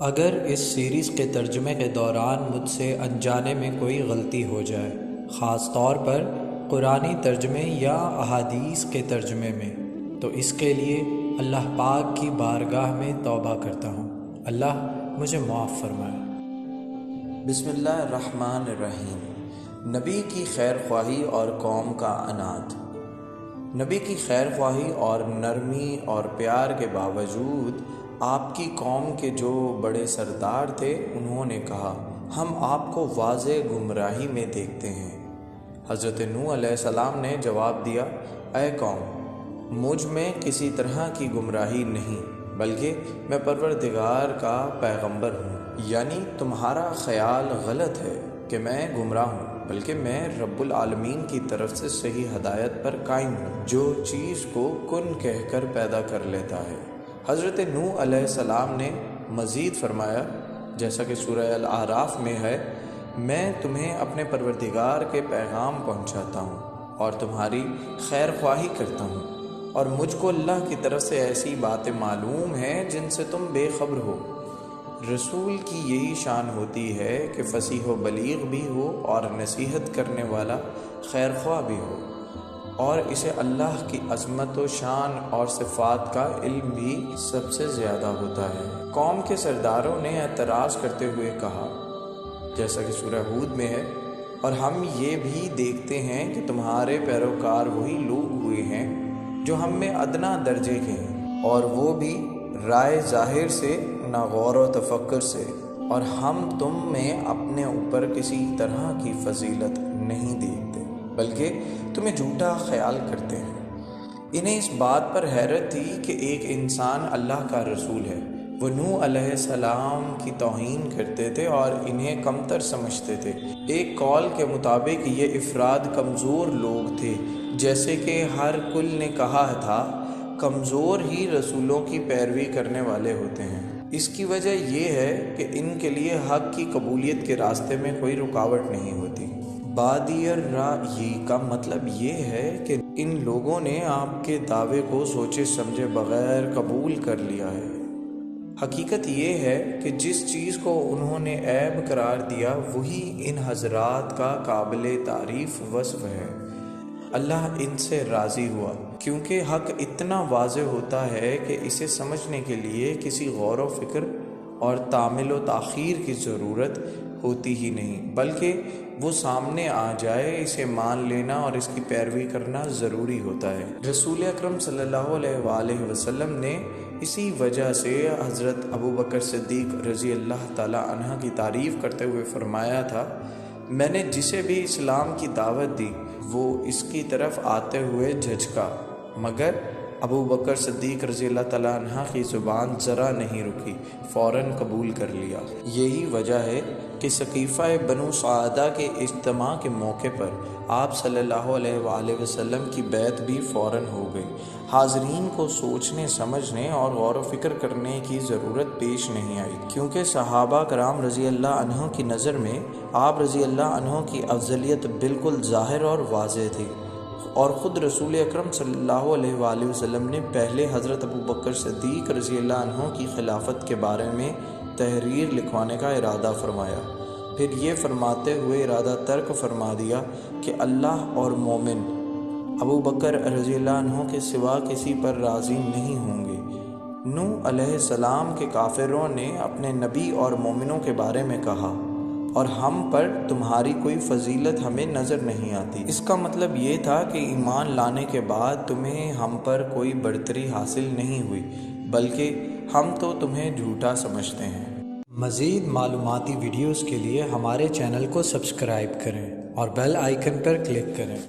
اگر اس سیریز کے ترجمے کے دوران مجھ سے انجانے میں کوئی غلطی ہو جائے، خاص طور پر قرآنی ترجمے یا احادیث کے ترجمے میں، تو اس کے لیے اللہ پاک کی بارگاہ میں توبہ کرتا ہوں۔ اللہ مجھے معاف فرمائے۔ بسم اللہ الرحمن الرحیم۔ نبی کی خیر خواہی اور قوم کا عناد۔ نبی کی خیر خواہی اور نرمی اور پیار کے باوجود آپ کی قوم کے جو بڑے سردار تھے، انہوں نے کہا، ہم آپ کو واضح گمراہی میں دیکھتے ہیں۔ حضرت نوح علیہ السلام نے جواب دیا، اے قوم، مجھ میں کسی طرح کی گمراہی نہیں، بلکہ میں پروردگار کا پیغمبر ہوں۔ یعنی تمہارا خیال غلط ہے کہ میں گمراہ ہوں، بلکہ میں رب العالمین کی طرف سے صحیح ہدایت پر قائم ہوں، جو چیز کو کن کہہ کر پیدا کر لیتا ہے۔ حضرت نوح علیہ السلام نے مزید فرمایا، جیسا کہ سورہ الاعراف میں ہے، میں تمہیں اپنے پروردگار کے پیغام پہنچاتا ہوں اور تمہاری خیر خواہی کرتا ہوں، اور مجھ کو اللہ کی طرف سے ایسی باتیں معلوم ہیں جن سے تم بے خبر ہو۔ رسول کی یہی شان ہوتی ہے کہ فصیح و بلیغ بھی ہو اور نصیحت کرنے والا خیر خواہ بھی ہو، اور اسے اللہ کی عظمت و شان اور صفات کا علم بھی سب سے زیادہ ہوتا ہے۔ قوم کے سرداروں نے اعتراض کرتے ہوئے کہا، جیسا کہ سورہ ہود میں ہے، اور ہم یہ بھی دیکھتے ہیں کہ تمہارے پیروکار وہی لوگ ہوئے ہیں جو ہم میں ادنا درجے کے ہیں، اور وہ بھی رائے ظاہر سے نہ غور و تفکر سے، اور ہم تم میں اپنے اوپر کسی طرح کی فضیلت نہیں دیکھتے، بلکہ تمہیں جھوٹا خیال کرتے ہیں۔ انہیں اس بات پر حیرت تھی کہ ایک انسان اللہ کا رسول ہے۔ وہ نوح علیہ السلام کی توہین کرتے تھے اور انہیں کمتر سمجھتے تھے۔ ایک قول کے مطابق یہ افراد کمزور لوگ تھے، جیسے کہ ہر کل نے کہا تھا، کمزور ہی رسولوں کی پیروی کرنے والے ہوتے ہیں۔ اس کی وجہ یہ ہے کہ ان کے لیے حق کی قبولیت کے راستے میں کوئی رکاوٹ نہیں ہوتی۔ بادی الرأی کا مطلب یہ ہے کہ ان لوگوں نے آپ کے دعوے کو سوچے سمجھے بغیر قبول کر لیا ہے۔ حقیقت یہ ہے کہ جس چیز کو انہوں نے عیب قرار دیا وہی ان حضرات کا قابل تعریف وصف ہے۔ اللہ ان سے راضی ہوا، کیونکہ حق اتنا واضح ہوتا ہے کہ اسے سمجھنے کے لیے کسی غور و فکر اور تعمیل و تاخیر کی ضرورت ہوتی ہی نہیں، بلکہ وہ سامنے آ جائے، اسے مان لینا اور اس کی پیروی کرنا ضروری ہوتا ہے۔ رسول اکرم صلی اللہ علیہ وآلہ وسلم نے اسی وجہ سے حضرت ابوبکر صدیق رضی اللہ تعالی عنہ کی تعریف کرتے ہوئے فرمایا تھا، میں نے جسے بھی اسلام کی دعوت دی وہ اس کی طرف آتے ہوئے جھجکا، مگر ابوبکر صدیق رضی اللہ تعالیٰ عنہ کی زبان ذرا نہیں رکی، فوراً قبول کر لیا۔ یہی وجہ ہے کہ سقیفہ بنو سعدہ کے اجتماع کے موقع پر آپ صلی اللہ علیہ وآلہ وسلم کی بیعت بھی فوراً ہو گئی۔ حاضرین کو سوچنے سمجھنے اور غور و فکر کرنے کی ضرورت پیش نہیں آئی، کیونکہ صحابہ کرام رضی اللہ عنہ کی نظر میں آپ رضی اللہ عنہ کی افضلیت بالکل ظاہر اور واضح تھی، اور خود رسول اکرم صلی اللہ علیہ وآلہ وسلم نے پہلے حضرت ابوبکر صدیق رضی اللہ عنہ کی خلافت کے بارے میں تحریر لکھوانے کا ارادہ فرمایا، پھر یہ فرماتے ہوئے ارادہ ترک فرما دیا کہ اللہ اور مومن ابوبکر رضی اللہ عنہ کے سوا کسی پر راضی نہیں ہوں گے۔ نوح علیہ السلام کے کافروں نے اپنے نبی اور مومنوں کے بارے میں کہا، اور ہم پر تمہاری کوئی فضیلت ہمیں نظر نہیں آتی۔ اس کا مطلب یہ تھا کہ ایمان لانے کے بعد تمہیں ہم پر کوئی برتری حاصل نہیں ہوئی، بلکہ ہم تو تمہیں جھوٹا سمجھتے ہیں۔ مزید معلوماتی ویڈیوز کے لیے ہمارے چینل کو سبسکرائب کریں اور بیل آئیکن پر کلک کریں۔